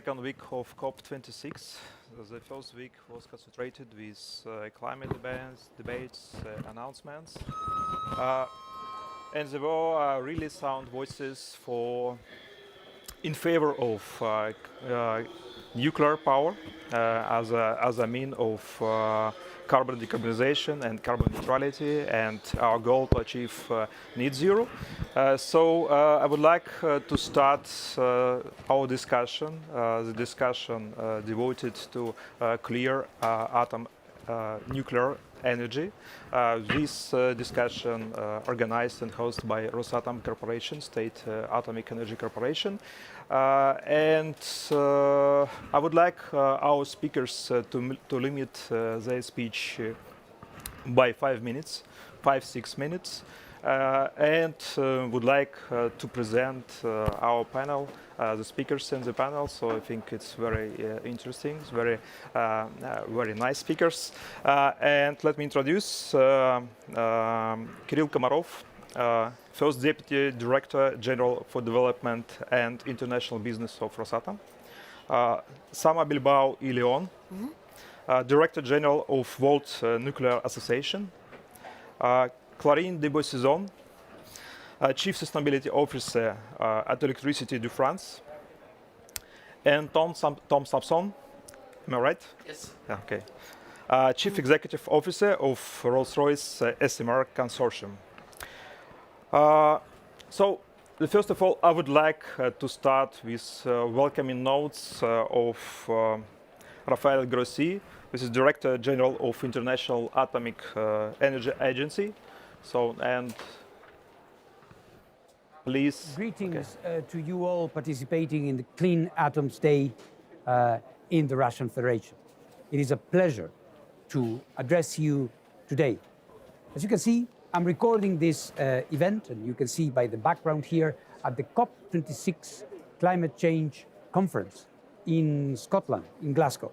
second week of COP26. The first week was concentrated with climate debates, announcements. And there were really sound voices in favor of nuclear power as a mean of carbon decarbonization and carbon neutrality and our goal to achieve net zero. So I would like to start our discussion, the discussion devoted to clear nuclear energy. This discussion organized and hosted by Rosatom Corporation, State Atomic Energy Corporation. And I would like our speakers to limit their speech by 5 minutes, 5-6 minutes. And would like to present our panel, the speakers in the panel. So I think it's very interesting, it's very nice speakers. And let me introduce Kirill Komarov, First Deputy Director General for Development and International Business of Rosatom. Sama Bilbao y Leon, Director General of World Nuclear Association. Clarine de Beausaison, Chief Sustainability Officer at Electricité de France. And Tom Sampson, am I right? Yes. Yeah, okay. Chief Executive Officer of Rolls-Royce SMR Consortium. So, first of all, I would like to start with welcoming notes of Rafael Grossi, who is Director General of International Atomic Energy Agency. So, and please. Greetings to you all participating in the Clean Atoms Day in the Russian Federation. It is a pleasure to address you today. As you can see, I'm recording this event, and you can see by the background here, at the COP26 Climate Change Conference in Scotland, in Glasgow.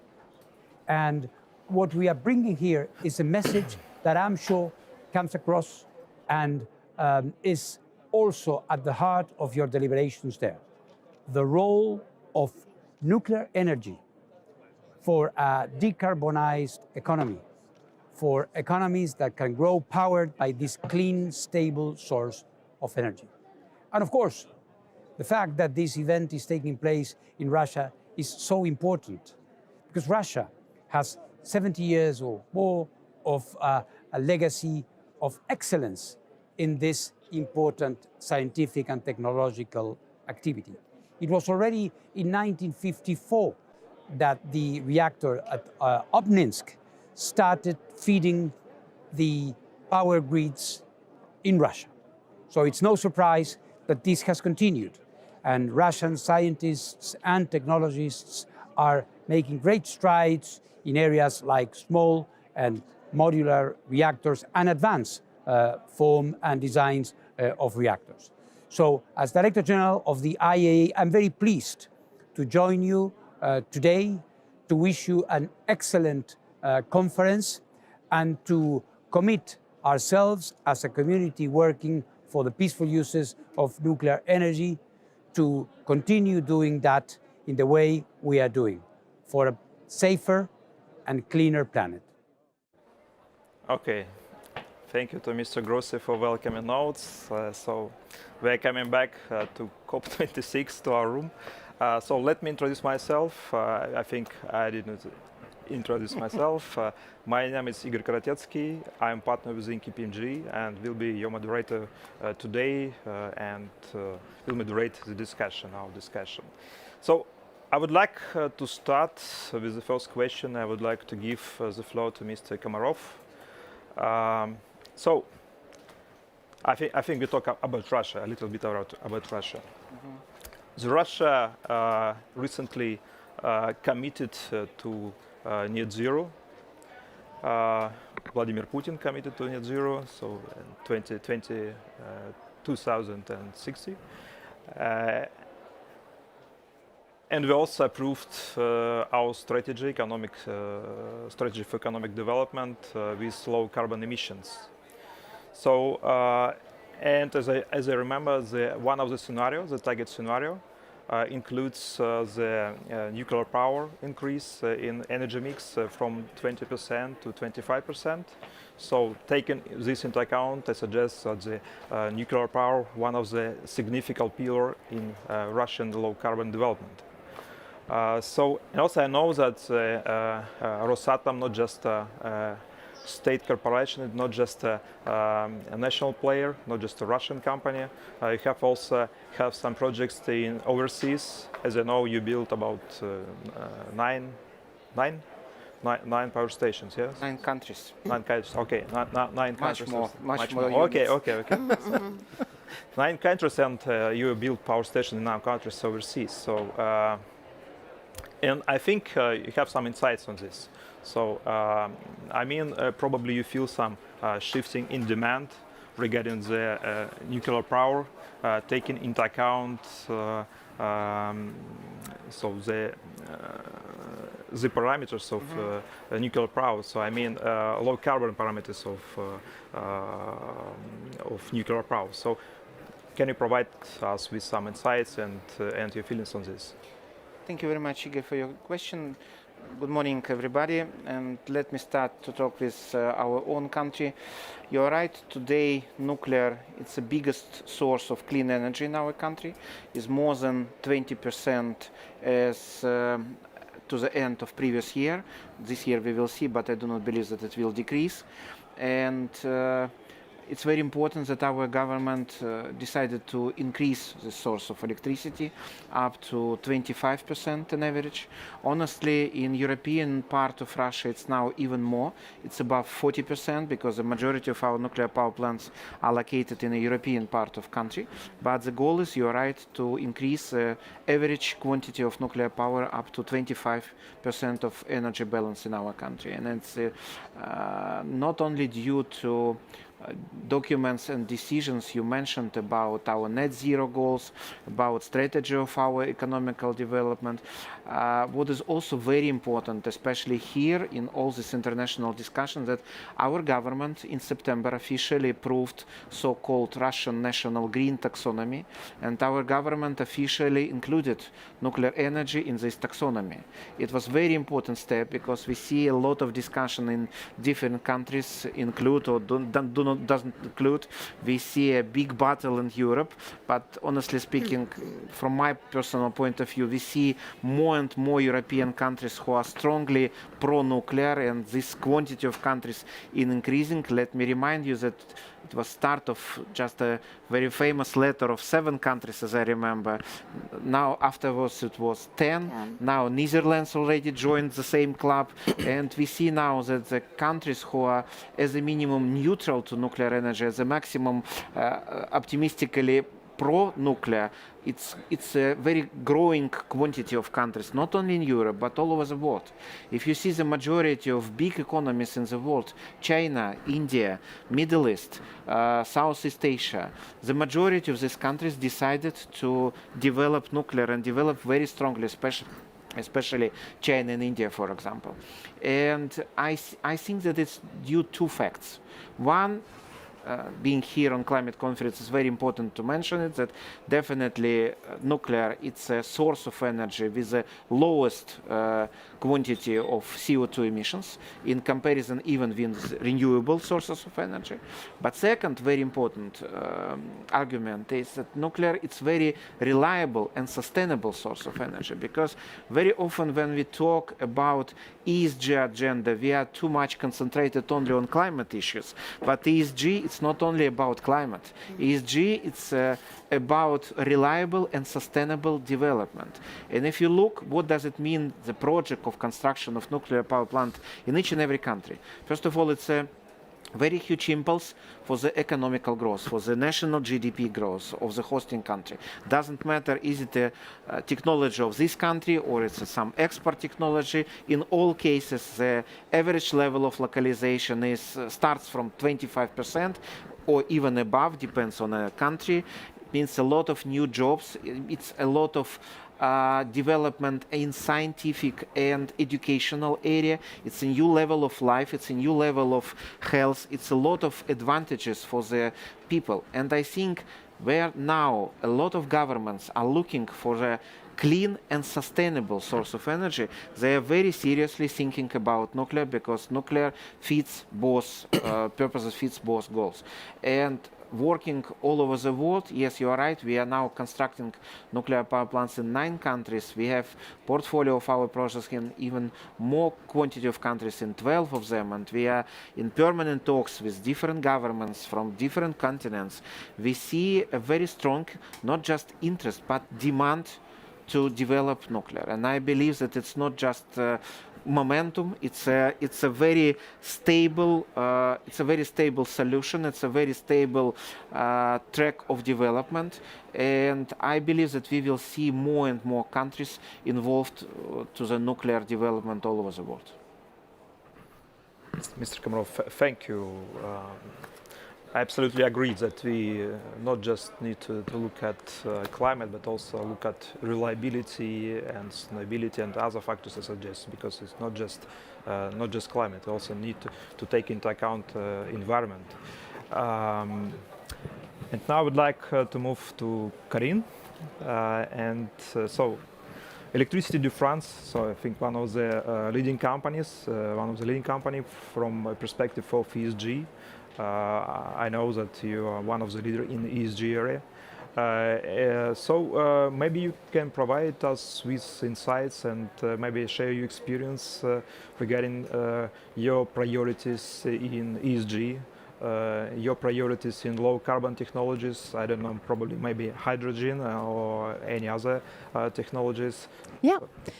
And what we are bringing here is a message that I'm sure comes across and is also at the heart of your deliberations there. The role of nuclear energy for a decarbonized economy, for economies that can grow powered by this clean, stable source of energy. And of course, the fact that this event is taking place in Russia is so important because Russia has 70 years or more of a legacy of excellence in this important scientific and technological activity. It was already in 1954 that the reactor at Obninsk started feeding the power grids in Russia. So it's no surprise that this has continued. And Russian scientists and technologists are making great strides in areas like small and modular reactors and advanced form and designs of reactors. So as Director General of the IAEA, I'm very pleased to join you today to wish you an excellent conference and to commit ourselves as a community working for the peaceful uses of nuclear energy to continue doing that in the way we are doing for a safer and cleaner planet. Okay. Thank you to Mr. Grossi for welcoming notes. So we're coming back to COP26, to our room. So let me introduce myself. I think I didn't introduce myself. My name is Igor Karatetsky. I'm partner with KPMG and will be your moderator today and will moderate the discussion, our discussion. So I would like to start with the first question. I would like to give the floor to Mr. Komarov. So I think we talk about Russia, a little bit about Russia. The Russia recently committed to net zero. Vladimir Putin committed to net zero, so in 2060. And we also approved our strategy for economic development with low carbon emissions. So, and as I remember, one of the scenarios, the target scenario, includes the nuclear power increase in energy mix from 20% to 25%. So taking this into account, I suggest that the nuclear power, one of the significant pillar in Russian low carbon development. And also I know that Rosatom not just a state corporation, it's not just a national player, not just a Russian company. You have also some projects in overseas. As I know, you built about nine power stations, yes? 9 countries. 9 countries, okay, nine countries. Much more Okay, units. okay. 9 countries, and you build power stations in 9 countries overseas. So, and I think you have some insights on this. So, probably you feel some shifting in demand regarding the nuclear power, taking into account the parameters of nuclear power. So low carbon parameters of nuclear power. So can you provide us with some insights and your feelings on this? Thank you very much, Igor, for your question. Good morning, everybody, and let me start to talk with our own country. You're right, today nuclear is the biggest source of clean energy in our country. It's more than 20% as to the end of previous year. This year we will see, but I do not believe that it will decrease. And it's very important that our government decided to increase the source of electricity up to 25% on average. Honestly, in European part of Russia, it's now even more. It's above 40% because the majority of our nuclear power plants are located in the European part of country. But the goal is, you're right, to increase the average quantity of nuclear power up to 25% of energy balance in our country. And it's not only due to documents and decisions you mentioned about our net zero goals, about strategy of our economical development. What is also very important, especially here in all this international discussion, that our government in September officially approved so-called Russian National Green Taxonomy, and our government officially included nuclear energy in this taxonomy. It was a very important step because we see a lot of discussion in different countries include or doesn't include. We see a big battle in Europe, but honestly speaking, from my personal point of view, we see more and more European countries who are strongly pro-nuclear, and this quantity of countries is increasing. Let me remind you that it was start of just a very famous letter of 7 countries, as I remember. Now afterwards it was 10. Yeah. Now Netherlands already joined the same club, and we see now that the countries who are as a minimum neutral to nuclear energy, as a maximum optimistically pro-nuclear, it's a very growing quantity of countries, not only in Europe, but all over the world. If you see the majority of big economies in the world, China, India, Middle East, Southeast Asia, the majority of these countries decided to develop nuclear and develop very strongly, especially China and India, for example. And I think that it's due to 2 facts. One, being here on climate conference, is very important to mention it, that definitely nuclear, it's a source of energy with the lowest quantity of CO2 emissions in comparison even with renewable sources of energy. But second, very important argument is that nuclear, it's very reliable and sustainable source of energy, because very often when we talk about ESG agenda, we are too much concentrated only on climate issues. But ESG, it's not only about climate. ESG, it's about reliable and sustainable development. And if you look, what does it mean, the project of construction of nuclear power plant in each and every country? First of all, it's a very huge impulse for the economical growth, for the national GDP growth of the hosting country. Doesn't matter, is it a technology of this country or it's some export technology. In all cases, the average level of localization starts from 25% or even above, depends on a country. It means a lot of new jobs. It's a lot of development in scientific and educational area. It's a new level of life. It's a new level of health. It's a lot of advantages for the people. And I think where now a lot of governments are looking for the clean and sustainable source of energy, they are very seriously thinking about nuclear, because nuclear fits both purposes, fits both goals. And working all over the world, yes, you are right, we are now constructing nuclear power plants in 9 countries. We have portfolio of our projects in even more quantity of countries, in 12 of them, and we are in permanent talks with different governments from different continents. We see a very strong, not just interest, but demand to develop nuclear. And I believe that it's not just momentum, it's a very stable solution, it's a very stable track of development, and I believe that we will see more and more countries involved to the nuclear development all over the world. Mr. Komarov, thank you. I absolutely agree that we not just need to look at climate, but also look at reliability and sustainability and other factors, I suggest, because it's not just climate. We also need to take into account environment. And now I would like to move to Karine. So Electricity de France, so I think one of the leading companies from a perspective of ESG. I know that you are one of the leaders in the ESG area. So maybe you can provide us with insights and maybe share your experience regarding your priorities in ESG, your priorities in low carbon technologies, I don't know, probably maybe hydrogen or any other technologies. Yeah,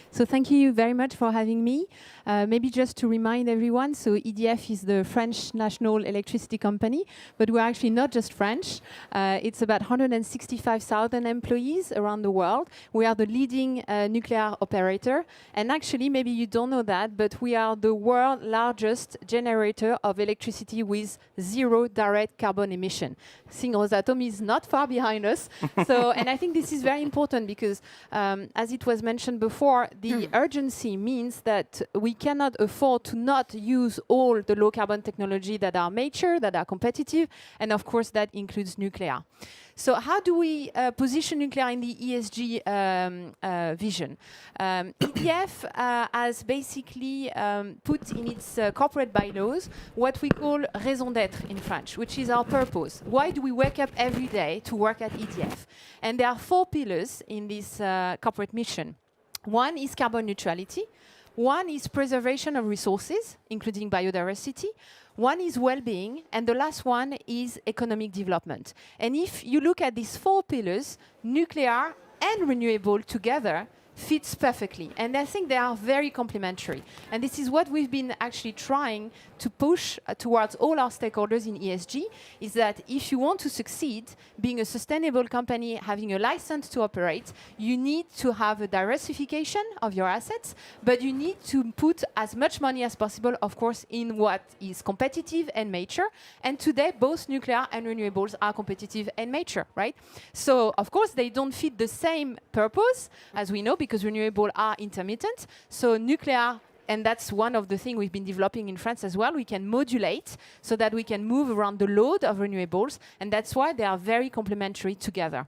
so thank you very much for having me. Maybe just to remind everyone, so EDF is the French national electricity company, but we're actually not just French. It's about 165,000 employees around the world. We are the leading nuclear operator. And actually, maybe you don't know that, but we are the world's largest generator of electricity with 0 direct carbon emission. I think Rosatom is not far behind us. So, and I think this is very important because, as it was mentioned before, the urgency means that we cannot afford to not use all the low carbon technology that are mature, that are competitive, and of course that includes nuclear. So how do we position nuclear in the ESG vision? EDF has basically put in its corporate bylaws what we call raison d'être in French, which is our purpose. Why do we wake up every day to work at EDF? And there are 4 pillars in this corporate mission. One is carbon neutrality. One is preservation of resources, including biodiversity. One is well-being, and the last one is economic development. And if you look at these 4 pillars, nuclear and renewable together fits perfectly. And I think they are very complementary. And this is what we've been actually trying to push towards all our stakeholders in ESG, is that if you want to succeed, being a sustainable company, having a license to operate, you need to have a diversification of your assets, but you need to put as much money as possible, of course, in what is competitive and mature. And today, both nuclear and renewables are competitive and mature, right? So, of course, they don't fit the same purpose, as we know, because renewables are intermittent. So nuclear, and that's one of the things we've been developing in France as well, we can modulate so that we can move around the load of renewables, and that's why they are very complementary together.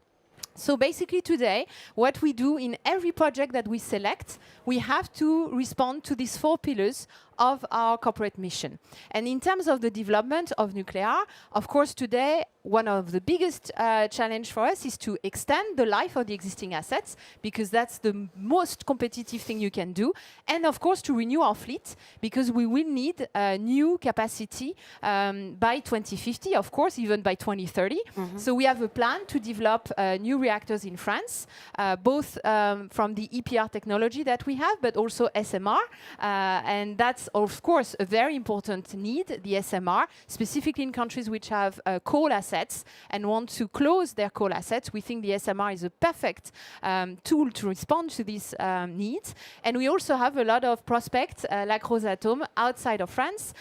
So basically today, what we do in every project that we select, we have to respond to these 4 pillars of our corporate mission. And in terms of the development of nuclear, of course today, one of the biggest challenge for us is to extend the life of the existing assets, because that's the most competitive thing you can do. And of course to renew our fleet, because we will need new capacity by 2050, of course, even by 2030. So we have a plan to develop new reactors in France, both from the EPR technology that we have, but also SMR. And that's of course a very important need, the SMR, specifically in countries which have coal assets and want to close their coal assets. We think the SMR is a perfect tool to respond to these needs. And we also have a lot of prospects like Rosatom outside of France,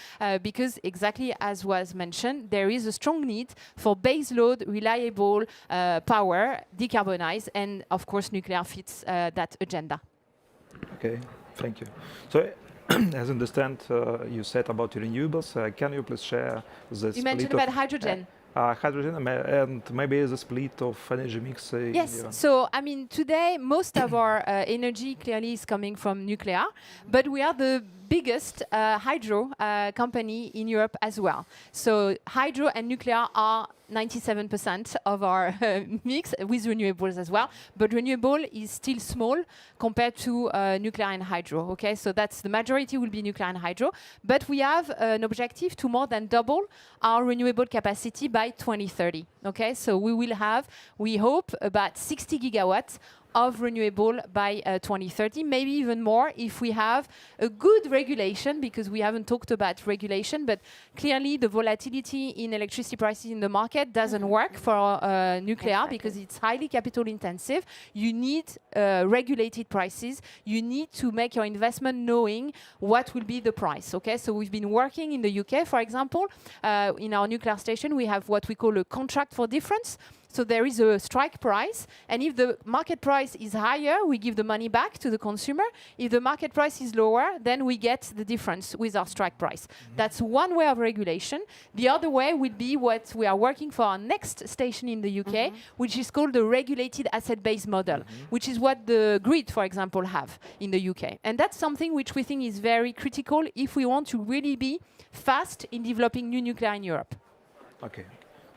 because exactly as was mentioned, there is a strong need for baseload, reliable power, decarbonize, and of course nuclear fits that agenda. Okay, thank you. So, as I understand, you said about renewables. Can you please share the You mentioned about hydrogen. hydrogen and maybe the split of energy mix. Yes, so I mean, today most of our energy clearly is coming from nuclear, but we are the biggest hydro company in Europe as well. So hydro and nuclear are 97% of our mix, with renewables as well. But renewable is still small compared to nuclear and hydro. Okay, so that's the majority will be nuclear and hydro. But we have an objective to more than double our renewable capacity by 2030. Okay, so we will have, we hope, about 60 gigawatts of renewable by 2030, maybe even more if we have a good regulation, because we haven't talked about regulation, but clearly the volatility in electricity prices in the market doesn't work for nuclear because it's highly capital intensive. You need regulated prices. You need to make your investment knowing what will be the price. Okay, so we've been working in the UK, for example, in our nuclear station, we have what we call a contract for difference. So there is a strike price, and if the market price is higher, we give the money back to the consumer. If the market price is lower, then we get the difference with our strike price. That's one way of regulation. The other way would be what we are working for our next station in the UK, which is called the regulated asset-based model, which is what the grid, for example, have in the UK. And that's something which we think is very critical if we want to really be fast in developing new nuclear in Europe. Okay.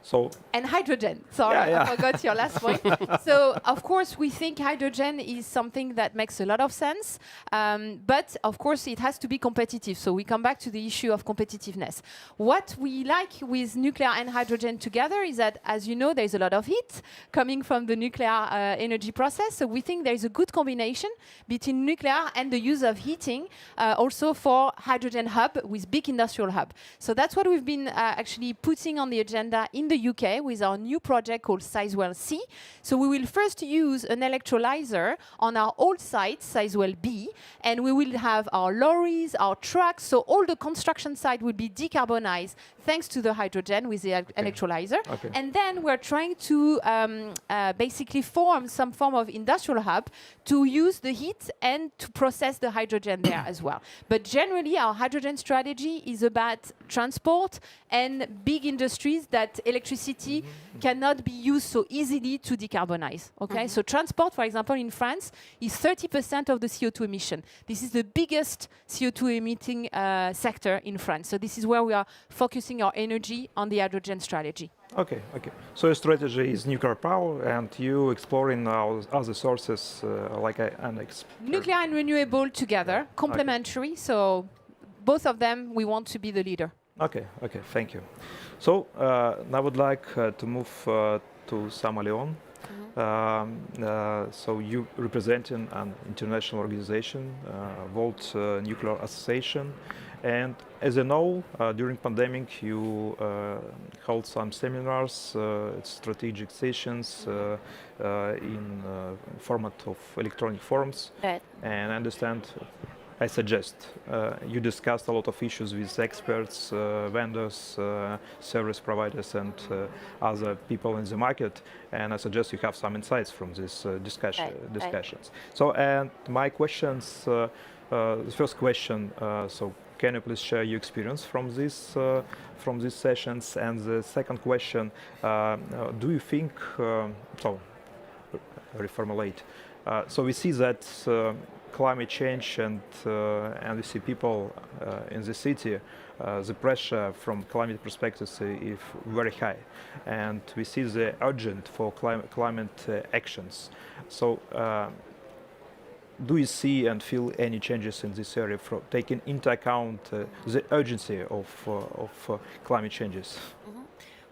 So and hydrogen. Sorry, I forgot your last point. So, of course, we think hydrogen is something that makes a lot of sense, but of course, it has to be competitive. So we come back to the issue of competitiveness. What we like with nuclear and hydrogen together is that, as you know, there's a lot of heat coming from the nuclear energy process. So we think there's a good combination between nuclear and the use of heating, also for hydrogen hub with big industrial hub. So that's what we've been actually putting on the agenda in the UK with our new project called Sizewell C. So we will first use an electrolyzer on our old site, Sizewell B, and we will have our lorries, our trucks, so all the construction site will be decarbonized thanks to the hydrogen with the electrolyzer. Okay. And then we're trying to basically form some form of industrial hub to use the heat and to process the hydrogen there as well. But generally, our hydrogen strategy is about transport and big industries that electricity cannot be used so easily to decarbonize. Okay, so transport, for example, in France, is 30% of the CO2 emission. This is the biggest CO2 emitting sector in France. So this is where we are focusing our energy on the hydrogen strategy. Okay, okay. So your strategy is nuclear power, and you exploring other sources like an nuclear and renewable together, complementary. So both of them, we want to be the leader. Okay, okay, thank you. So I would like to move to Sama Leon. So you representing an international organization, World Nuclear Association, and as you know, during pandemic you held some seminars, strategic sessions in format of electronic forums. Right. And I understand. I suggest you discussed a lot of issues with experts, vendors, service providers, and other people in the market. And I suggest you have some insights from these discussions. So, and my questions, the first question, so can you please share your experience from these sessions? And the second question, do you think, so reformulate, so we see that climate change and we see people in the city, the pressure from climate perspective is very high, and we see the urgent for climate actions. So do you see and feel any changes in this area from taking into account the urgency of climate changes?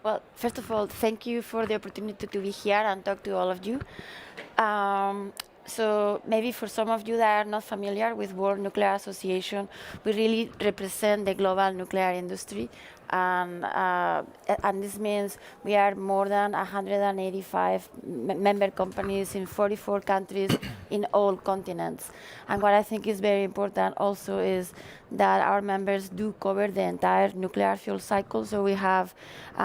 Well, first of all, thank you for the opportunity to be here and talk to all of you. So maybe for some of you that are not familiar with World Nuclear Association, we really represent the global nuclear industry. And this means we are more than 185 member companies in 44 countries in all continents. And what I think is very important also is that our members do cover the entire nuclear fuel cycle. So we have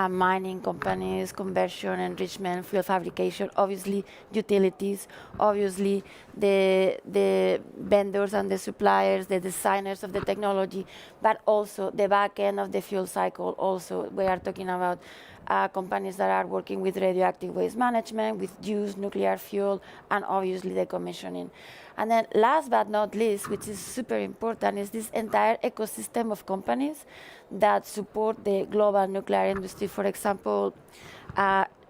mining companies, conversion, enrichment, fuel fabrication, obviously utilities, obviously the vendors and the suppliers, the designers of the technology, but also the back end of the fuel cycle. cycle also. We are talking about companies that are working with radioactive waste management, with used nuclear fuel, and obviously decommissioning. And then last but not least, which is super important, is this entire ecosystem of companies that support the global nuclear industry. For example,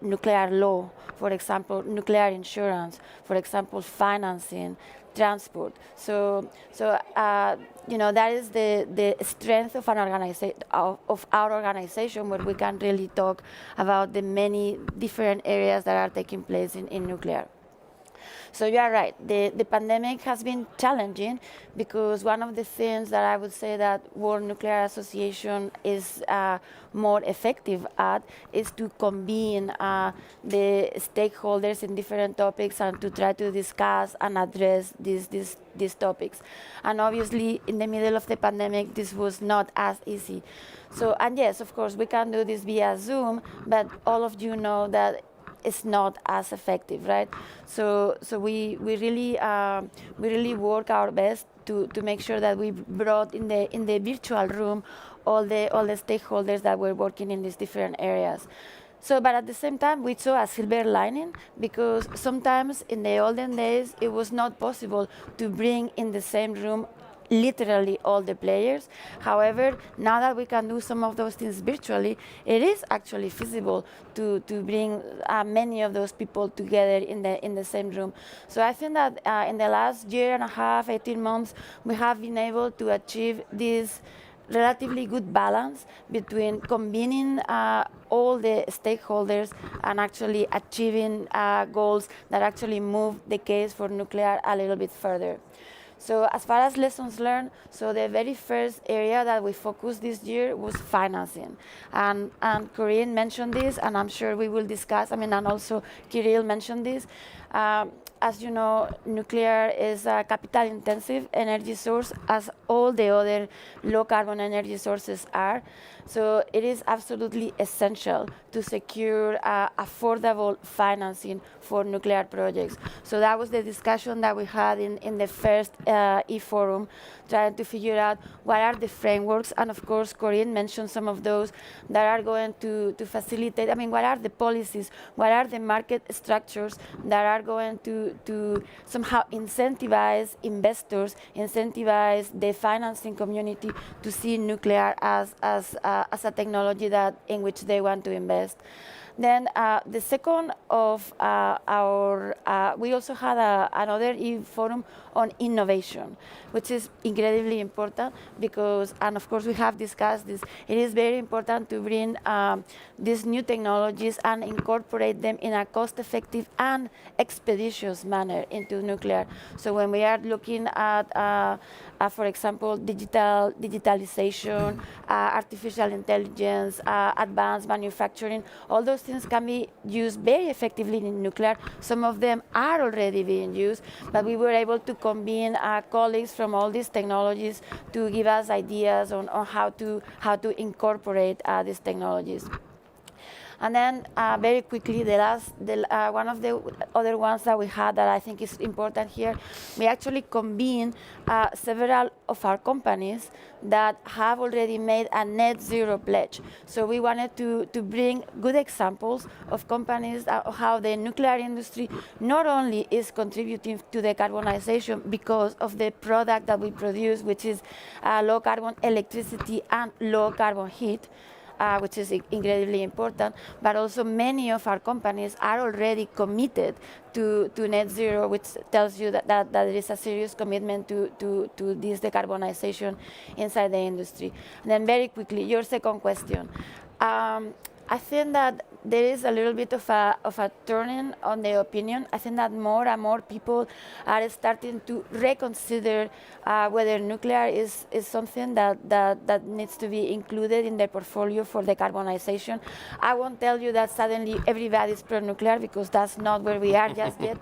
nuclear law, for example, nuclear insurance, for example, financing, transport. So that is the strength of an organization, of our organization, where we can really talk about the many different areas that are taking place in nuclear. So you are right. The pandemic has been challenging because one of the things that I would say that World Nuclear Association is more effective at is to convene the stakeholders in different topics and to try to discuss and address these topics. And obviously, in the middle of the pandemic, this was not as easy. So, and yes, of course, we can do this via Zoom, but all of you know that it's not as effective, right? So we really work our best to make sure that we brought in the virtual room all the stakeholders that were working in these different areas. So, but at the same time, we saw a silver lining, because sometimes in the olden days it was not possible to bring in the same room literally all the players. However, now that we can do some of those things virtually, it is actually feasible to bring many of those people together in the same room. So I think that in the last year and a half, 18 months, we have been able to achieve this relatively good balance between convening all the stakeholders and actually achieving goals that actually move the case for nuclear a little bit further. So as far as lessons learned, so the very first area that we focused this year was financing. And Corinne mentioned this, and I'm sure we will discuss, and also Kirill mentioned this. As you know, nuclear is a capital-intensive energy source, as all the other low-carbon energy sources are. So it is absolutely essential to secure affordable financing for nuclear projects. So that was the discussion that we had in the first e-forum, trying to figure out what are the frameworks, and of course, Corinne mentioned some of those that are going to facilitate, what are the policies, what are the market structures that are going to somehow incentivize investors, incentivize the financing community to see nuclear as a technology in which they want to invest. Then the second of we also had another e-forum on innovation, which is incredibly important because, and of course we have discussed this, it is very important to bring these new technologies and incorporate them in a cost-effective and expeditious manner into nuclear. So when we are looking at, for example, digitalization, artificial intelligence, advanced manufacturing, all those things can be used very effectively in nuclear. Some of them are already being used, but we were able to convene colleagues from all these technologies to give us ideas on how to incorporate these technologies. And then very quickly, one of the other ones that we had that I think is important here, we actually convened several of our companies that have already made a net zero pledge. So we wanted to bring good examples of companies, how the nuclear industry not only is contributing to decarbonization because of the product that we produce, which is low carbon electricity and low carbon heat, which is incredibly important, but also many of our companies are already committed to net zero, which tells you that there is a serious commitment to this decarbonization inside the industry. And then very quickly, your second question. I think that there is a little bit of a turning on the opinion. I think that more and more people are starting to reconsider whether nuclear is something that needs to be included in their portfolio for decarbonization. I won't tell you that suddenly everybody is pro-nuclear, because that's not where we are just yet.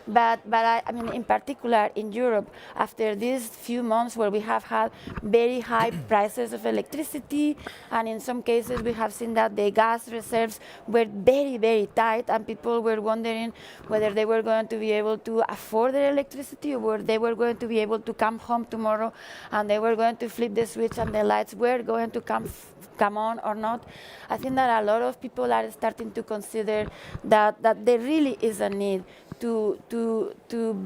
But I mean, in particular in Europe, after these few months where we have had very high prices of electricity, and in some cases we have seen that the gas reserves were very, very tight, it, and people were wondering whether they were going to be able to afford their electricity, or whether they were going to be able to come home tomorrow and they were going to flip the switch and the lights were going to come on or not. I think that a lot of people are starting to consider that there really is a need to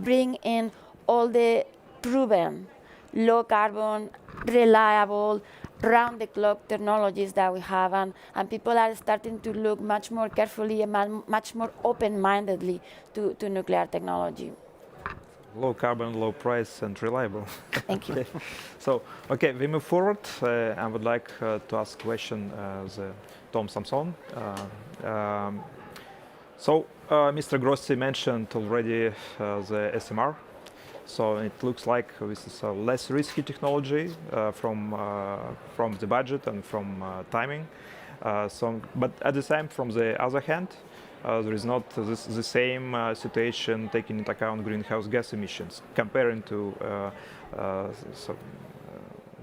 bring in all the proven, low carbon, reliable, round-the-clock technologies that we have, and people are starting to look much more carefully and much more open-mindedly to nuclear technology. Low carbon, low price, and reliable. Thank you. So, okay, we move forward. I would like to ask a question Tom Samson. Mr. Grossi mentioned already the SMR. So it looks like this is a less risky technology from the budget and from timing. But at the same, from the other hand, there is not the same situation taking into account greenhouse gas emissions, comparing to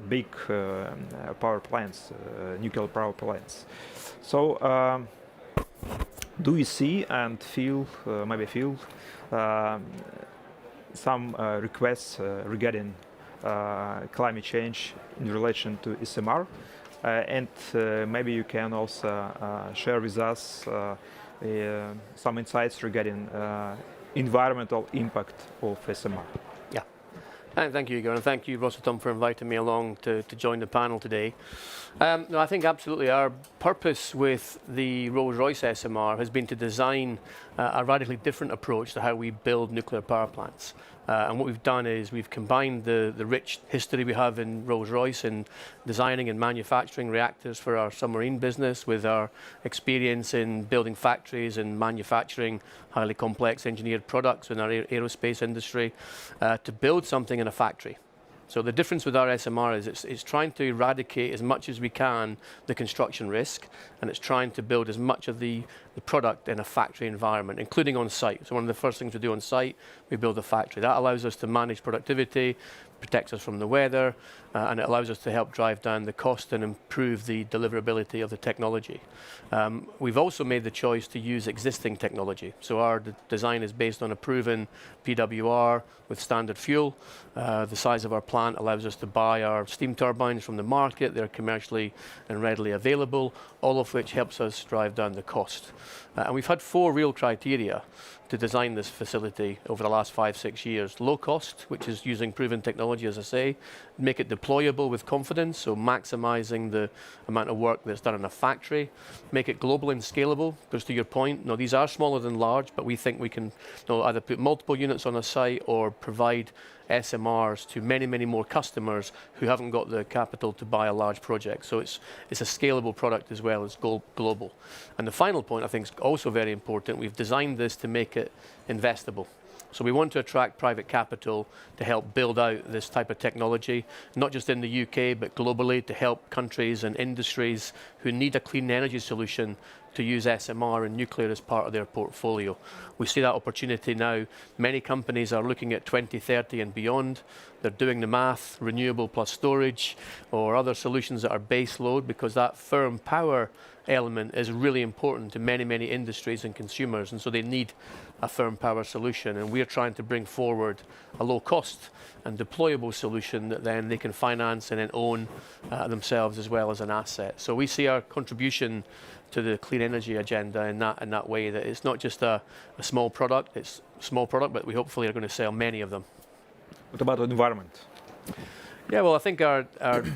big power plants, nuclear power plants. So do you see and feel, some requests regarding climate change in relation to SMR? And maybe you can also share with us some insights regarding environmental impact of SMR. Yeah, and thank you, Igor, and thank you, Rosatom, for inviting me along to join the panel today. No, I think absolutely our purpose with the Rolls-Royce SMR has been to design a radically different approach to how we build nuclear power plants. And what we've done is we've combined the rich history we have in Rolls-Royce in designing and manufacturing reactors for our submarine business with our experience in building factories and manufacturing highly complex engineered products in our aerospace industry to build something in a factory. So the difference with our SMR is it's trying to eradicate as much as we can the construction risk, and it's trying to build as much of the product in a factory environment, including on site. So one of the first things we do on site, we build a factory. That allows us to manage productivity, protects us from the weather, and it allows us to help drive down the cost and improve the deliverability of the technology. We've also made the choice to use existing technology. So our design is based on a proven PWR with standard fuel. The size of our plant allows us to buy our steam turbines from the market. They're commercially and readily available, all of which helps us drive down the cost. And we've had 4 real criteria to design this facility over the last 5-6 years. Low cost, which is using proven technology, as I say, make it deployable with confidence, so maximizing the amount of work that's done in a factory, make it global and scalable, because to your point, these are smaller than large, but we think we can either put multiple units on a site or provide SMRs to many, many more customers who haven't got the capital to buy a large project. So it's a scalable product as well as global. And the final point I think is also very important. We've designed this to make it investable. So we want to attract private capital to help build out this type of technology, not just in the UK, but globally, to help countries and industries who need a clean energy solution to use SMR and nuclear as part of their portfolio. We see that opportunity now. Many companies are looking at 2030 and beyond. They're doing the math, renewable plus storage, or other solutions that are base load, because that firm power element is really important to many, many industries and consumers, and so they need a firm power solution. And we're trying to bring forward a low cost and deployable solution that then they can finance and then own themselves as well as an asset. So we see our contribution to the clean energy agenda in that way, that it's not just a small product, it's a small product, but we hopefully are going to sell many of them. What about the environment? Yeah, well, I think our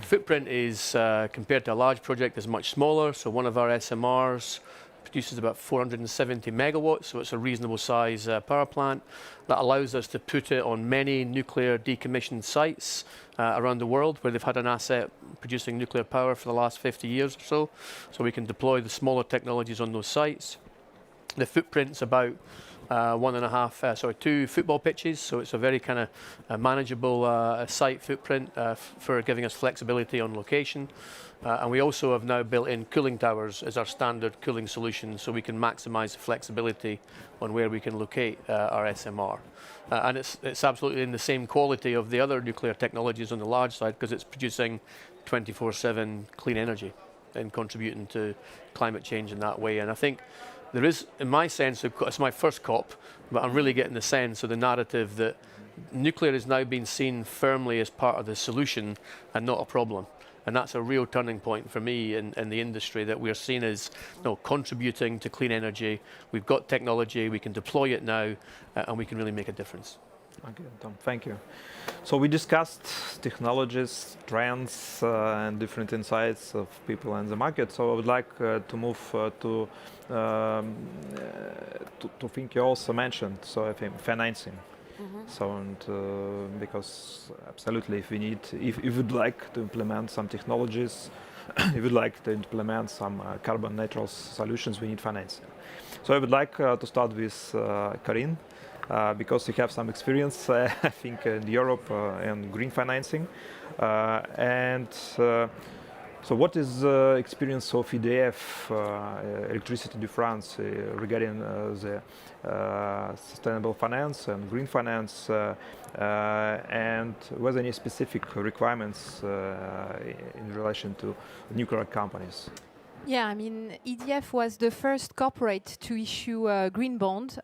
footprint is, compared to a large project, is much smaller. So one of our SMRs produces about 470 megawatts, so it's a reasonable size power plant. That allows us to put it on many nuclear decommissioned sites around the world where they've had an asset producing nuclear power for the last 50 years or so. So we can deploy the smaller technologies on those sites. The footprint's about 2 football pitches, so it's a very kind of manageable site footprint for giving us flexibility on location. And we also have now built in cooling towers as our standard cooling solution, so we can maximize the flexibility on where we can locate our SMR. And it's absolutely in the same quality of the other nuclear technologies on the large side, because it's producing 24/7 clean energy and contributing to climate change in that way. And I think there is, in my sense, it's my first COP, but I'm really getting the sense of the narrative that nuclear is now being seen firmly as part of the solution and not a problem. And that's a real turning point for me in the industry, that we're seen as contributing to clean energy. We've got technology, we can deploy it now, and we can really make a difference. Okay, Tom, thank you. So we discussed technologies, trends, and different insights of people in the market. So I would like to move to thing you also mentioned. So I think financing. So and because absolutely, if we would like to implement some technologies, if we would like to implement some carbon neutral solutions, we need financing. So I would like to start with Karin. Because you have some experience, I think, in Europe and green financing. So what is the experience of EDF, Electricity de France, regarding the sustainable finance and green finance, and were there any specific requirements in relation to nuclear companies? Yeah, I mean, EDF was the first corporate to issue a green bond,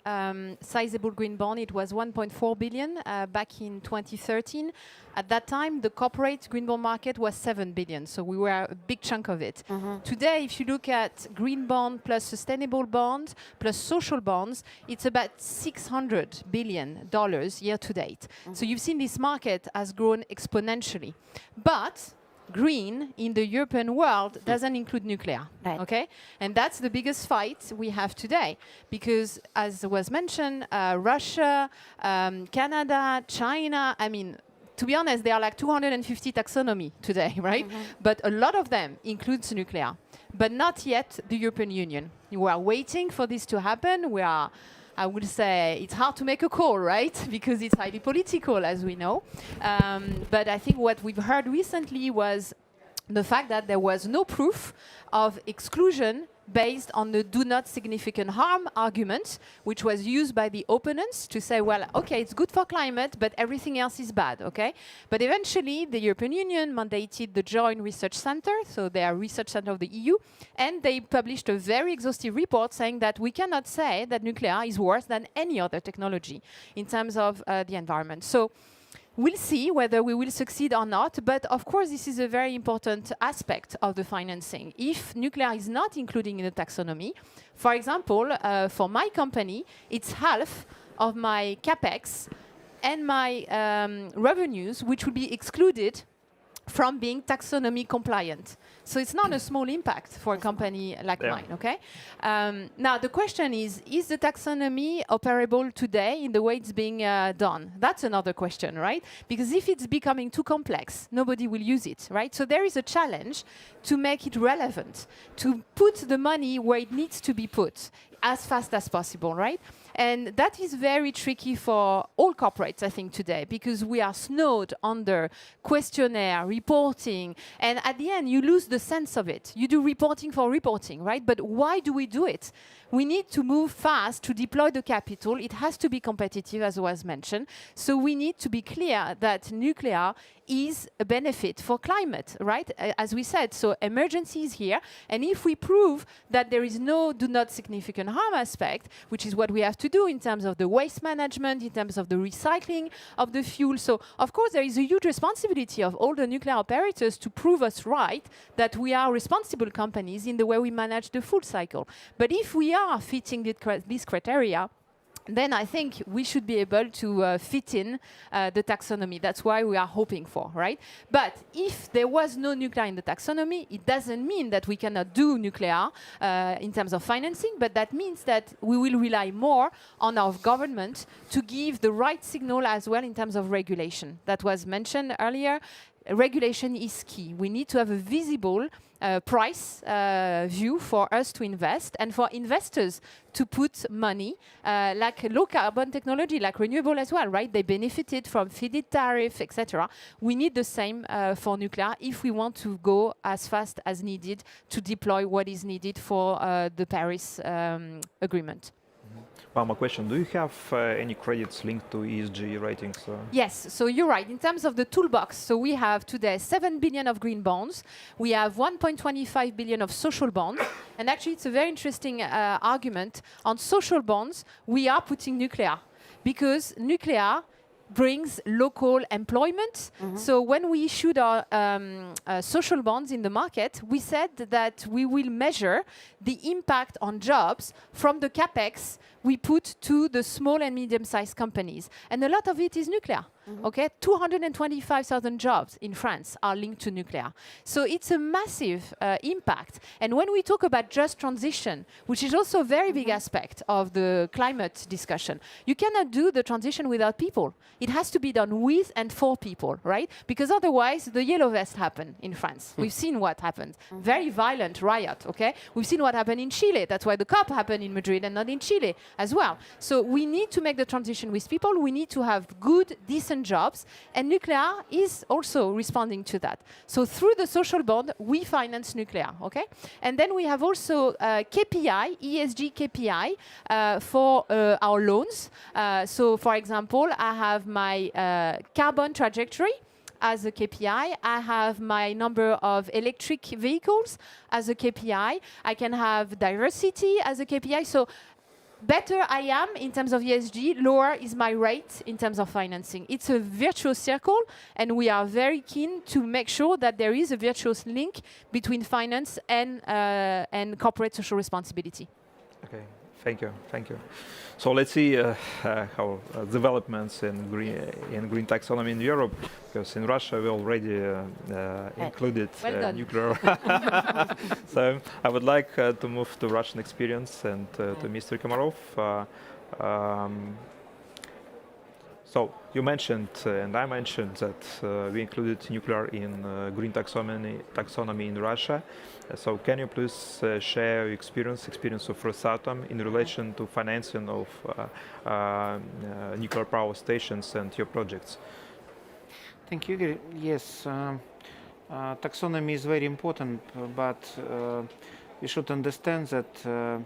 sizable green bond. It was 1.4 billion back in 2013. At that time, the corporate green bond market was 7 billion, so we were a big chunk of it. Today, if you look at green bond plus sustainable bond plus social bonds, it's about $600 billion year to date. So you've seen this market has grown exponentially. But green in the European world doesn't include nuclear, okay? And that's the biggest fight we have today, because as was mentioned, Russia, Canada, China, I mean, to be honest, there are like 250 taxonomy today, right? But a lot of them includes nuclear, but not yet the European Union. We are waiting for this to happen. We are, I would say, it's hard to make a call, right? Because it's highly political, as we know. But I think what we've heard recently was the fact that there was no proof of exclusion based on the do not significant harm argument, which was used by the opponents to say, well, okay, it's good for climate, but everything else is bad, okay? But eventually, the European Union mandated the Joint Research Center, so they are research center of the EU, and they published a very exhaustive report saying that we cannot say that nuclear is worse than any other technology in terms of the environment. So we'll see whether we will succeed or not, but of course this is a very important aspect of the financing. If nuclear is not included in the taxonomy, for example, for my company, it's half of my capex and my revenues, which will be excluded from being taxonomy compliant. So it's not a small impact for a company like mine, okay? Now the question is the taxonomy operable today in the way it's being done? That's another question, right? Because if it's becoming too complex, nobody will use it, right? So there is a challenge to make it relevant, to put the money where it needs to be put as fast as possible, right? And that is very tricky for all corporates, I think, today, because we are snowed under questionnaire, reporting, and at the end, you lose the sense of it. You do reporting for reporting, right? But why do we do it? We need to move fast to deploy the capital. It has to be competitive, as was mentioned. So we need to be clear that nuclear is a benefit for climate, right? As we said, so emergency is here. And if we prove that there is no do not significant harm aspect, which is what we have to do in terms of the waste management, in terms of the recycling of the fuel. So, of course, there is a huge responsibility of all the nuclear operators to prove us right that we are responsible companies in the way we manage the full cycle. But if we are fitting these criteria, then I think we should be able to fit in the taxonomy. That's why we are hoping for, right? But if there was no nuclear in the taxonomy, it doesn't mean that we cannot do nuclear in terms of financing, but that means that we will rely more on our government to give the right signal as well in terms of regulation. That was mentioned earlier. Regulation is key. We need to have a visible price view for us to invest and for investors to put money like low carbon technology, like renewable as well, right? They benefited from feed-in tariff, etc. We need the same for nuclear if we want to go as fast as needed to deploy what is needed for the Paris Agreement. One more question. Do you have any credits linked to ESG ratings? Yes, so you're right. In terms of the toolbox, so we have today 7 billion of green bonds. We have 1.25 billion of social bonds. And actually, it's a very interesting argument. On social bonds, we are putting nuclear because nuclear brings local employment. So when we issued our social bonds in the market, we said that we will measure the impact on jobs from the capex we put to the small and medium-sized companies. And a lot of it is nuclear. Okay, 225,000 jobs in France are linked to nuclear. So it's a massive impact. And when we talk about just transition, which is also a very big aspect of the climate discussion, you cannot do the transition without people. It has to be done with and for people, right? Because otherwise, the yellow vest happened in France. We've seen what happened. Very violent riot, okay? We've seen what happened in Chile. That's why the COP happened in Madrid and not in Chile as well. So we need to make the transition with people. We need to have good, decent jobs, and nuclear is also responding to that. So through the social bond, we finance nuclear, okay? And then we have also KPI, ESG KPI for our loans. So for example, I have my carbon trajectory as a KPI. I have my number of electric vehicles as a KPI. I can have diversity as a KPI. So better I am in terms of ESG, lower is my rate in terms of financing. It's a virtuous circle, and we are very keen to make sure that there is a virtuous link between finance and corporate social responsibility. Okay, thank you. So let's see how developments in green taxonomy in Europe, because in Russia we already included nuclear. So I would like to move to Russian experience and to Mr. Komarov. So you mentioned, and I mentioned, that we included nuclear in green taxonomy in Russia. So can you please share your experience of Rosatom in relation to financing of nuclear power stations and your projects? Thank you, Igor. Yes, taxonomy is very important, but we should understand that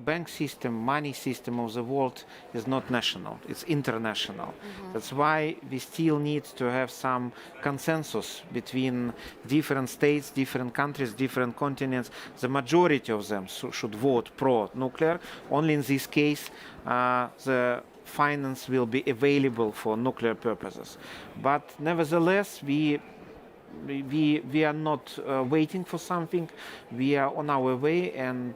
bank system, money system of the world is not national, it's international. That's why we still need to have some consensus between different states, different countries, different continents. The majority of them should vote pro-nuclear. Only in this case, the finance will be available for nuclear purposes. But nevertheless, we are not waiting for something. We are on our way, and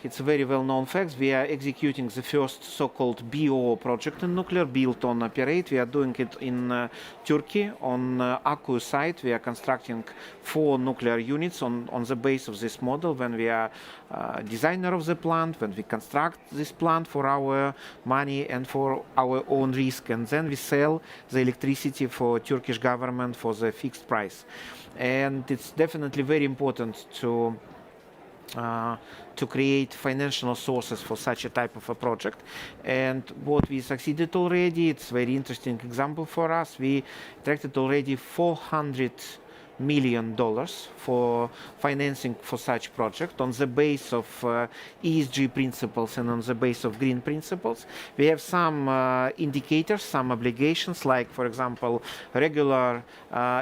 it's a very well-known fact. We are executing the first so-called BO project in nuclear, build on operate. We are doing it in Turkey on Akku site. We are constructing 4 nuclear units on the base of this model. When we are designer of the plant, when we construct this plant for our money and for our own risk, and then we sell the electricity for Turkish government for the fixed price. And it's definitely very important to create financial sources for such a type of a project. And what we succeeded already, it's a very interesting example for us. We attracted already $400 million for financing for such project on the base of ESG principles and on the base of green principles. We have some indicators, some obligations, like, for example, regular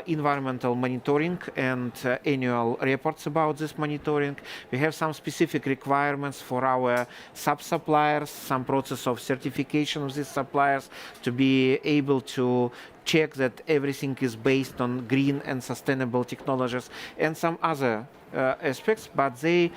environmental monitoring and annual reports about this monitoring. We have some specific requirements for our sub-suppliers, some process of certification of these suppliers to be able to check that everything is based on green and sustainable technologies, and some other aspects, but they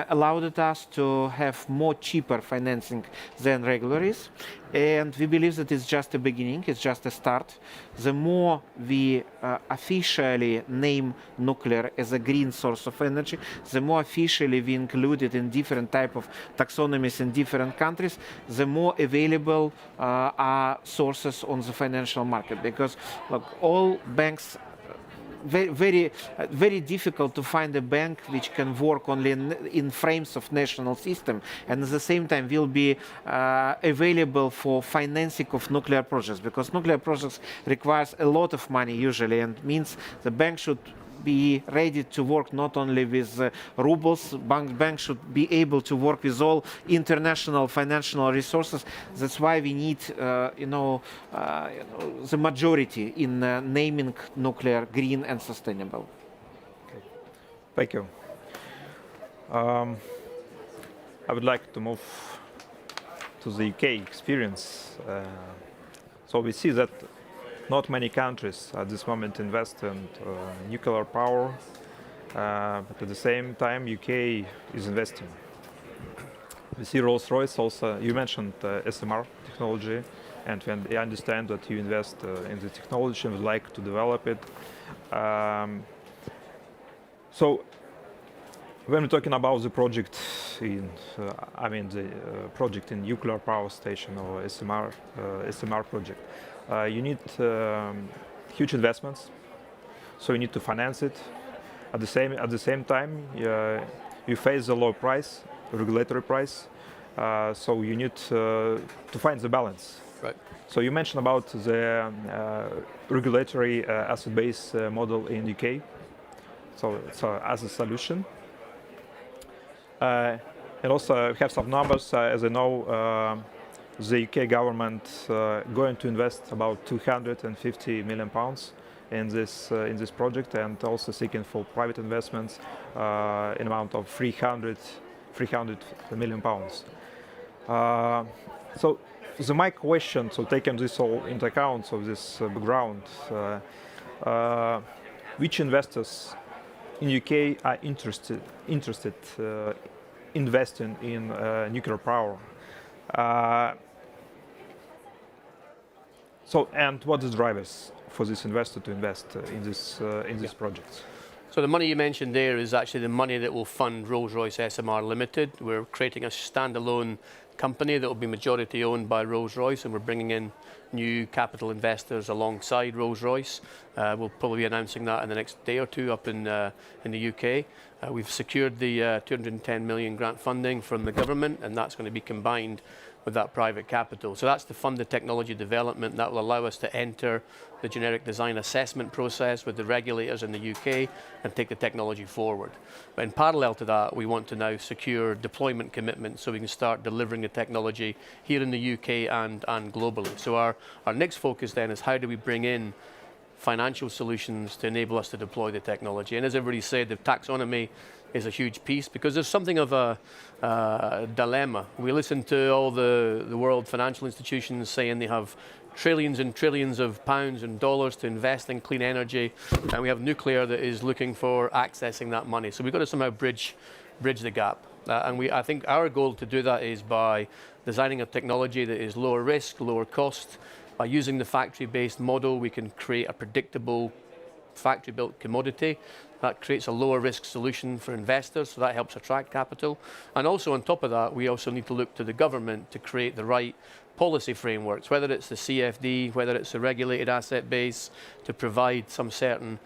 allowed us to have more cheaper financing than regular is. And we believe that it's just a beginning, it's just a start. The more we officially name nuclear as a green source of energy, the more officially we include it in different type of taxonomies in different countries, the more available are sources on the financial market. Because look, all banks, very difficult to find a bank which can work only in frames of national system, and at the same time will be available for financing of nuclear projects, because nuclear projects requires a lot of money usually, and means the bank should be ready to work not only with rubles. Bank should be able to work with all international financial resources. That's why we need, the majority in naming nuclear green and sustainable. Okay. Thank you. I would like to move to the UK experience. So we see that not many countries at this moment invest in nuclear power, but at the same time UK is investing. We see Rolls-Royce also, you mentioned SMR technology, and I understand that you invest in the technology and would like to develop it. So when we're talking about the project in, project in nuclear power station or SMR project, you need huge investments, so you need to finance it. At the same time, you face the low price, regulatory price, so you need to find the balance. Right. So you mentioned about the regulatory asset-based model in UK. So as a solution. And also we have some numbers. As I know, the UK government going to invest about £250 million in this project, and also seeking for private investments in amount of £300 million. So my question, so taking this all into account, so this background, which investors in UK are interested investing in nuclear power? And what is drivers for this investor to invest in this project? So the money you mentioned there is actually the money that will fund Rolls-Royce SMR Limited. We're creating a standalone company that will be majority owned by Rolls-Royce, and we're bringing in new capital investors alongside Rolls-Royce. We'll probably be announcing that in the next day or two up in the UK. We've secured the 210 million grant funding from the government, and that's going to be combined with that private capital. So that's to fund the technology development that will allow us to enter the generic design assessment process with the regulators in the UK and take the technology forward. But in parallel to that, we want to now secure deployment commitments so we can start delivering the technology here in the UK and globally. So our next focus then is how do we bring in financial solutions to enable us to deploy the technology. And as everybody said, the taxonomy is a huge piece because there's something of a dilemma. We listen to all the world financial institutions saying they have trillions and trillions of pounds and dollars to invest in clean energy, and we have nuclear that is looking for accessing that money. So we've got to somehow bridge the gap. I think our goal to do that is by designing a technology that is lower risk, lower cost. By using the factory-based model, we can create a predictable factory-built commodity that creates a lower risk solution for investors, so that helps attract capital. And also on top of that, we also need to look to the government to create the right policy frameworks, whether it's the CFD, whether it's a regulated asset base, to provide some certain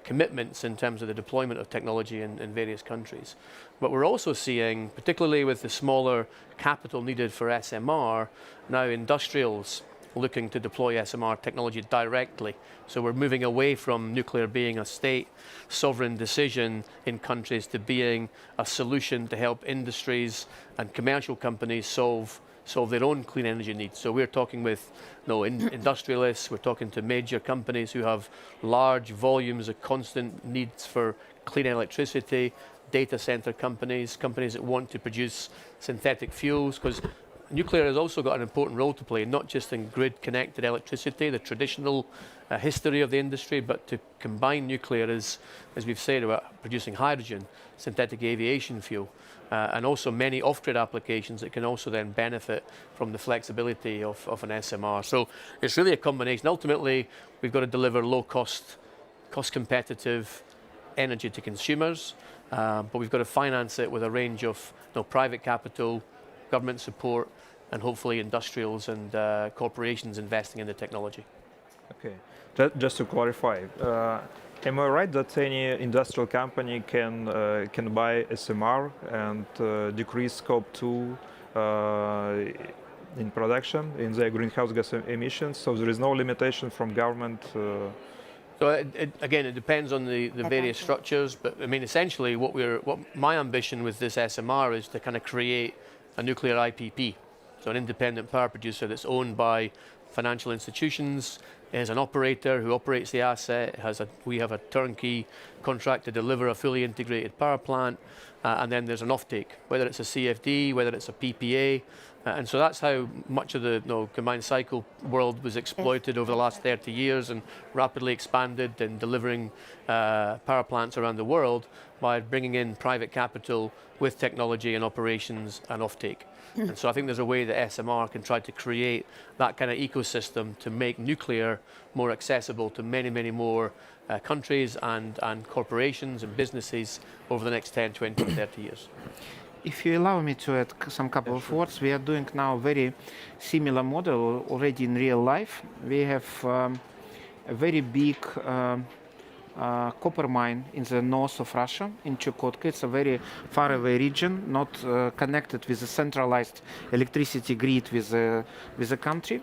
commitments in terms of the deployment of technology in various countries. But we're also seeing, particularly with the smaller capital needed for SMR, now industrials looking to deploy SMR technology directly. So we're moving away from nuclear being a state sovereign decision in countries to being a solution to help industries and commercial companies solve their own clean energy needs. So we're talking with industrialists, we're talking to major companies who have large volumes of constant needs for clean electricity, data center companies that want to produce synthetic fuels, because nuclear has also got an important role to play, not just in grid-connected electricity, the traditional history of the industry, but to combine nuclear, as we've said, about producing hydrogen, synthetic aviation fuel, and also many off-grid applications that can also then benefit from the flexibility of an SMR. So it's really a combination. Ultimately, we've got to deliver low-cost, cost-competitive energy to consumers, but we've got to finance it with a range of private capital, government support, and hopefully industrials and corporations investing in the technology. Okay, just to clarify, am I right that any industrial company can buy SMR and decrease scope 2 in production in their greenhouse gas emissions? So there is no limitation from government So again, it depends on the various structures, but I mean, essentially, what my ambition with this SMR is to kind of create a nuclear IPP, so an independent power producer that's owned by financial institutions, is an operator who operates the asset. We have a turnkey contract to deliver a fully integrated power plant, and then there's an offtake, whether it's a CFD, whether it's a PPA. And so that's how much of the combined cycle world was exploited over the last 30 years and rapidly expanded in delivering power plants around the world by bringing in private capital with technology and operations and offtake. And so I think there's a way that SMR can try to create that kind of ecosystem to make nuclear more accessible to many, many more countries and corporations and businesses over the next 10, 20, 30 years. If you allow me to add some couple of words, we are doing now a very similar model already in real life. We have a very big copper mine in the north of Russia, in Chukotka. It's a very far away region, not connected with a centralized electricity grid with the country.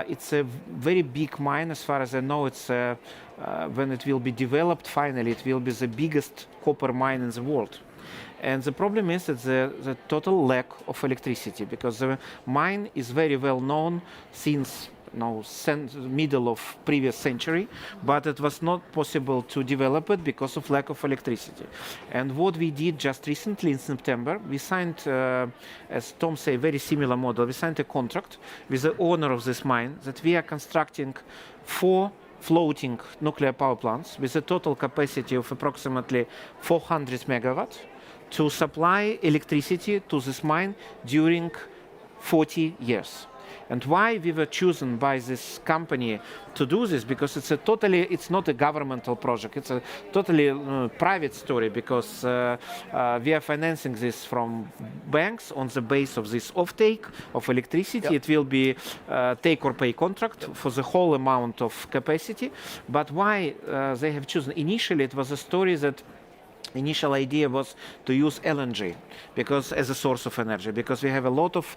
It's a very big mine, as far as I know. It's when it will be developed finally, it will be the biggest copper mine in the world. And the problem is that the total lack of electricity, because the mine is very well known since middle of previous century, but it was not possible to develop it because of lack of electricity. And what we did just recently in September, we signed, as Tom said, a very similar model. We signed a contract with the owner of this mine that we are constructing 4 floating nuclear power plants with a total capacity of approximately 400 megawatts to supply electricity to this mine during 40 years. And why we were chosen by this company to do this? Because it's not a governmental project. It's a totally private story, because we are financing this from banks on the base of this offtake of electricity. Yep. It will be take or pay contract for the whole amount of capacity. But why they have chosen? Initially, it was a story that initial idea was to use LNG because as a source of energy, because we have a lot of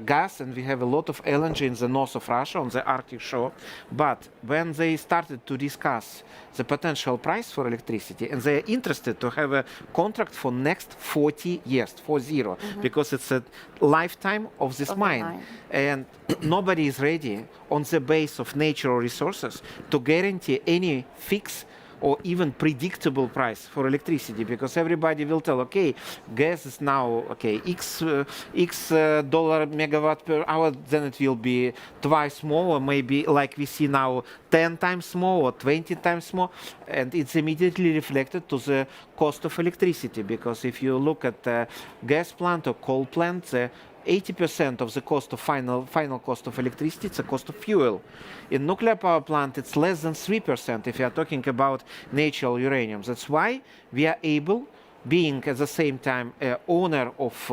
gas and we have a lot of LNG in the north of Russia on the Arctic shore. But when they started to discuss the potential price for electricity, and they are interested to have a contract for next 40 years, 40, because it's a lifetime of this mine. And nobody is ready on the base of natural resources to guarantee any fixed or even predictable price for electricity, because everybody will tell, okay, gas is now X dollar megawatt per hour, then it will be twice more, or maybe like we see now 10 times more or 20 times more, and it's immediately reflected to the cost of electricity, because if you look at a gas plant or coal plant, 80% of the cost of final cost of electricity, it's the cost of fuel. In nuclear power plant, it's less than 3% if you are talking about natural uranium. That's why we are able, being at the same time owner of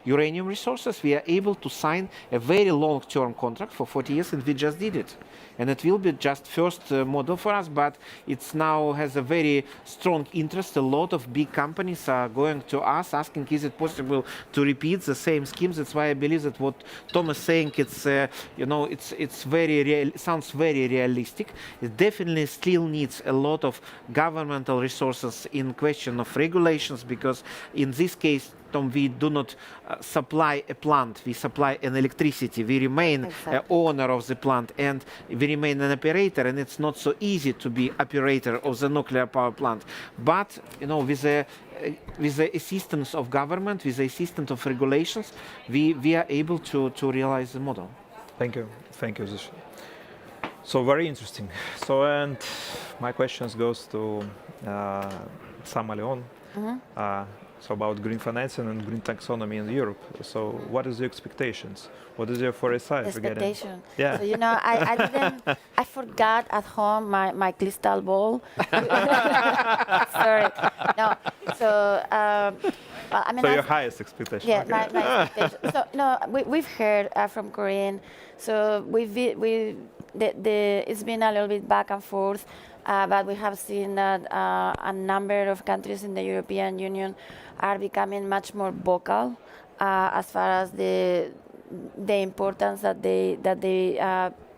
uranium resources, we are able to sign a very long-term contract for 40 years, and we just did it. And it will be just first model for us, but it's now has a very strong interest. A lot of big companies are going to us asking, is it possible to repeat the same schemes? That's why I believe that what Tom is saying, it's it's very real, sounds very realistic. It definitely still needs a lot of governmental resources in question of regulations, because in this case, Tom, we do not supply a plant, we supply an electricity. We remain an owner of the plant, and we remain an operator, and it's not so easy to be operator of the nuclear power plant. But with the assistance of government, with the assistance of regulations, we are able to realize the model. Thank you, Zisha. So very interesting. So, and my questions goes to Sam Leon. So about green financing and green taxonomy in Europe. So what is your expectations? What is your foresight? Expectation. Yeah. So I forgot at home my crystal ball. Sorry. No. So well, I mean. So your highest expectation. Yeah, okay. my expectation. So no, we've heard from Korean. So it's been a little bit back and forth. But we have seen that a number of countries in the European Union are becoming much more vocal as far as the importance that they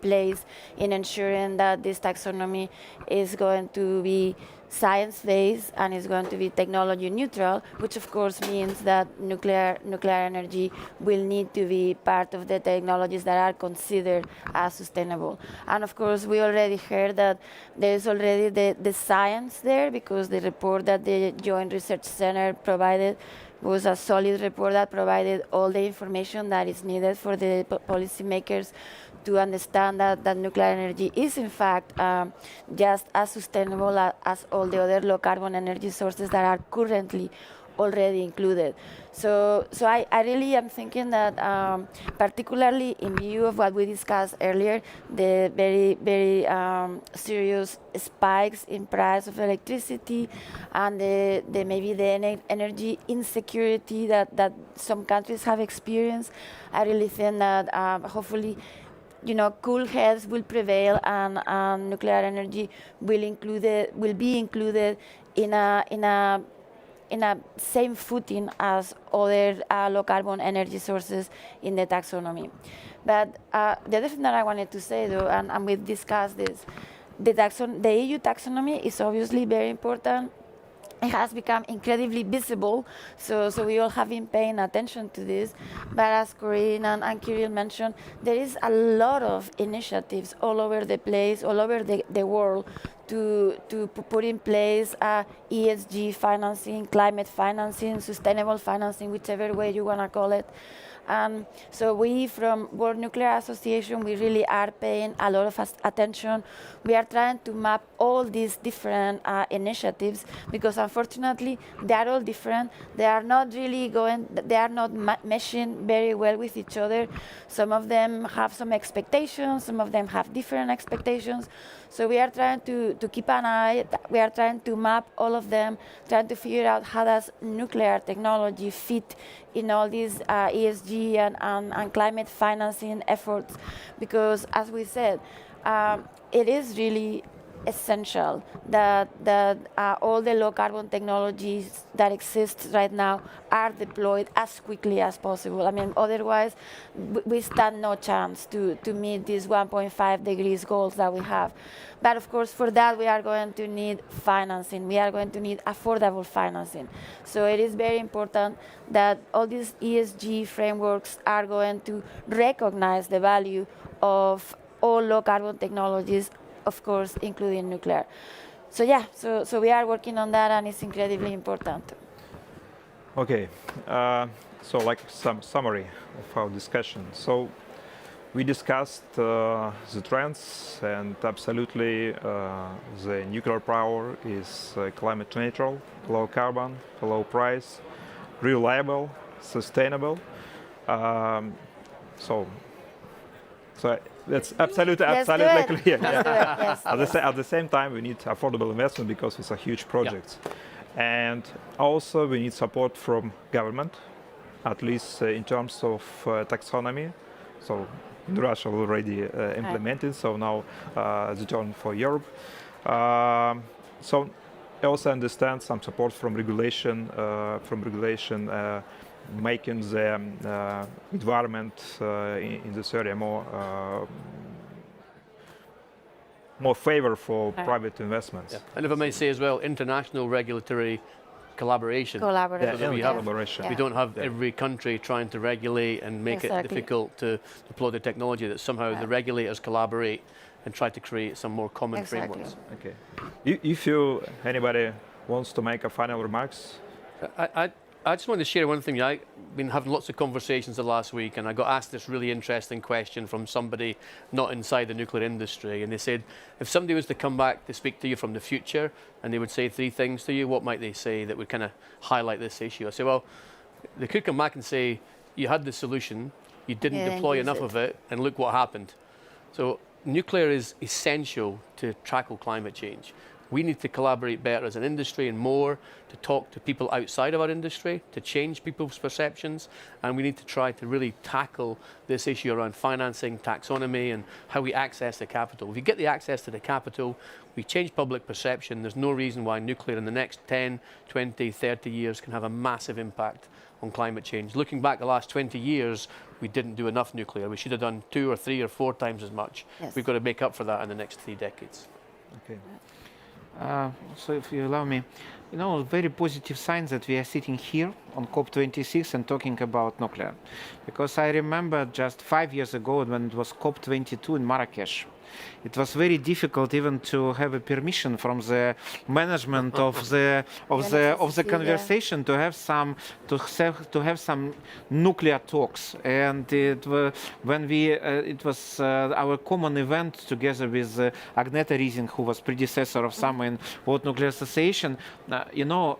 place in ensuring that this taxonomy is going to be science-based and is going to be technology neutral, which of course means that nuclear energy will need to be part of the technologies that are considered as sustainable. And of course, we already heard that there is already the science there, because the report that the Joint Research Center provided was a solid report that provided all the information that is needed for the policymakers to understand that nuclear energy is in fact just as sustainable as all the other low carbon energy sources that are currently already included. So I really am thinking that particularly in view of what we discussed earlier, the very serious spikes in price of electricity and maybe the energy insecurity that some countries have experienced, I really think that hopefully cool heads will prevail, and nuclear energy will be included in a same footing as other low carbon energy sources in the taxonomy. But the other thing that I wanted to say, though, and we've discussed this, the EU taxonomy is obviously very important. It has become incredibly visible, so we all have been paying attention to this. But as Corinne and Kirill mentioned, there is a lot of initiatives all over the place, all over the world, to put in place ESG financing, climate financing, sustainable financing, whichever way you want to call it. So we from World Nuclear Association, we really are paying a lot of attention. We are trying to map all these different initiatives, because unfortunately they are all different. They are not meshing very well with each other. Some of them have some expectations, some of them have different expectations. So we are trying to keep an eye, we are trying to map all of them, trying to figure out how does nuclear technology fit in all these ESG and climate financing efforts. Because as we said, it is really essential that all the low carbon technologies that exist right now are deployed as quickly as possible. I mean, otherwise we stand no chance to meet these 1.5 degrees goals that we have. But of course, for that we are going to need financing. We are going to need affordable financing. So it is very important that all these ESG frameworks are going to recognize the value of all low carbon technologies, of course, including nuclear. So yeah, so we are working on that, and it's incredibly important. Okay, so like some summary of our discussion. So we discussed the trends, and absolutely the nuclear power is climate neutral, low carbon, low price, reliable, sustainable. So that's absolutely clear. Yeah. At the same time, we need affordable investment because it's a huge project. Yeah. And also we need support from government, at least in terms of taxonomy. So in Russia already implemented, so now the turn for Europe. So I also understand some support from regulation, making the environment in this area more favor for private investments. Yeah. And if I may say as well, international regulatory collaboration. Collaboration. We don't have every country trying to regulate and make it difficult to deploy the technology, that somehow the regulators collaborate and try to create some more common frameworks. Okay. If anybody wants to make a final remarks? I just wanted to share one thing. I've been having lots of conversations the last week, and I got asked this really interesting question from somebody not inside the nuclear industry. And they said, if somebody was to come back to speak to you from the future and they would say 3 things to you, what might they say that would kind of highlight this issue? I say, well, they could come back and say, you had the solution, you didn't deploy enough of it, and look what happened. So nuclear is essential to tackle climate change. We need to collaborate better as an industry and more to talk to people outside of our industry, to change people's perceptions, and we need to try to really tackle this issue around financing, taxonomy, and how we access the capital. If you get the access to the capital, we change public perception. There's no reason why nuclear in the next 10, 20, 30 years can have a massive impact on climate change. Looking back the last 20 years, we didn't do enough nuclear. We should have done 2 or 3 or 4 times as much. Yes. We've got to make up for that in the next 3 decades. Okay. So if you allow me, very positive signs that we are sitting here on COP26 and talking about nuclear. Because I remember just 5 years ago when it was COP22 in Marrakesh, it was very difficult even to have a permission from the management of the conversation to have some nuclear talks. And it was our common event together with Agneta Riesing, who was predecessor of Summer in World Nuclear Association.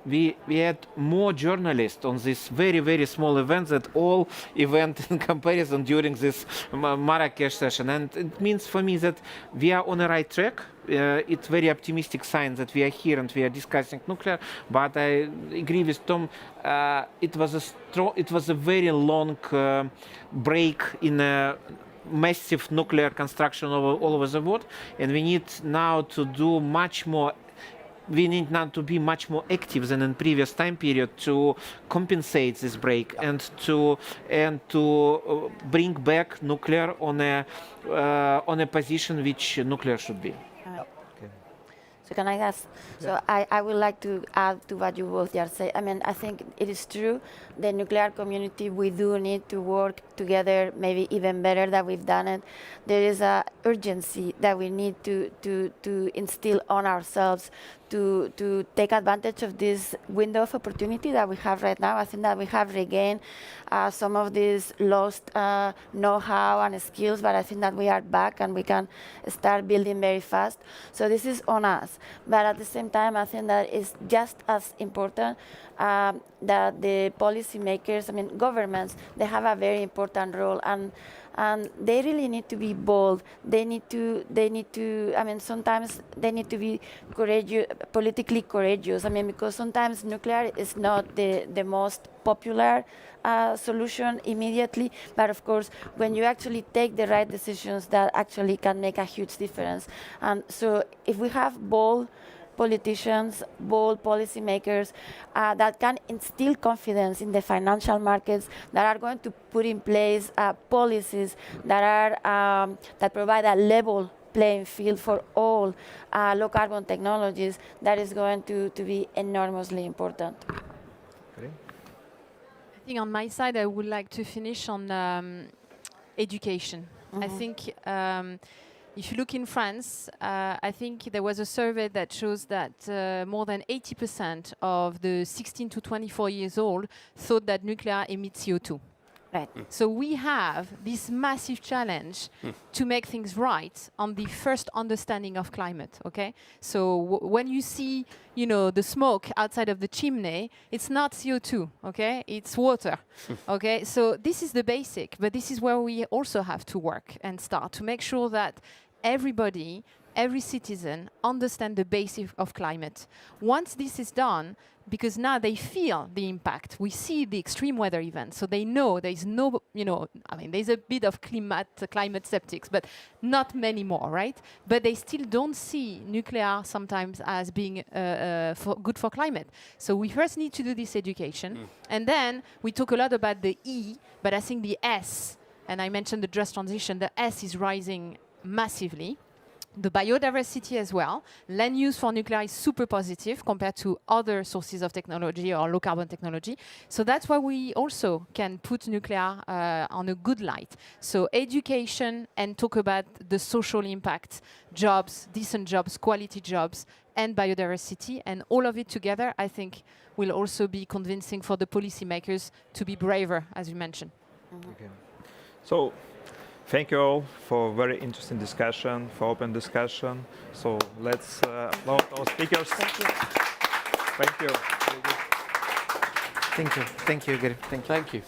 We had more journalists on this very, very small event than all event in comparison during this Marrakesh session. And it means for me that we are on the right track. It's very optimistic sign that we are here and we are discussing nuclear. But I agree with Tom. It was a very long break in a massive nuclear construction all over the world, and we need now to do much more. We need now to be much more active than in previous time period to compensate this break and to bring back nuclear on a position which nuclear should be. So can I ask? So I would like to add to what you both just said. I mean, I think it is true. The nuclear community, we do need to work together, maybe even better than we've done it. There is a urgency that we need to instill on ourselves to take advantage of this window of opportunity that we have right now. I think that we have regained some of these lost know-how and skills, but I think that we are back and we can start building very fast. So this is on us. But at the same time, I think that it's just as important that the policymakers, governments, they have a very important role, and they really need to be bold. They need to. Sometimes they need to be courageous, politically courageous. Because sometimes nuclear is not the most popular solution immediately, but of course, when you actually take the right decisions, that actually can make a huge difference. And so, if we have bold politicians, bold policymakers that can instill confidence in the financial markets, that are going to put in place policies that provide a level playing field for all low carbon technologies, that is going to be enormously important. Okay. I think on my side, I would like to finish on education. I think if you look in France, I think there was a survey that shows that more than 80% of the 16 to 24 years old thought that nuclear emits CO2. Right. So we have this massive challenge to make things right on the first understanding of climate, okay? So when you see, the smoke outside of the chimney, it's not CO2, okay? It's water, okay? So this is the basic, but this is where we also have to work and start to make sure that everybody, every citizen understand the basic of climate. Once this is done, because now they feel the impact, we see the extreme weather events, so they know there is no, there's a bit of climate skeptics, but not many more, right? But they still don't see nuclear sometimes as being good for climate. So we first need to do this education, and then we talk a lot about the E, but I think the S, and I mentioned the just transition, the S is rising massively. The biodiversity as well. Land use for nuclear is super positive compared to other sources of technology or low carbon technology. So that's why we also can put nuclear on a good light. So education and talk about the social impact, jobs, decent jobs, quality jobs, and biodiversity. And all of it together, I think, will also be convincing for the policymakers to be braver, as you mentioned. Okay. So, thank you all for a very interesting discussion, for open discussion. So let's applaud our speakers. Thank you. Thank you. Thank you, Igor. Thank you. Thank you.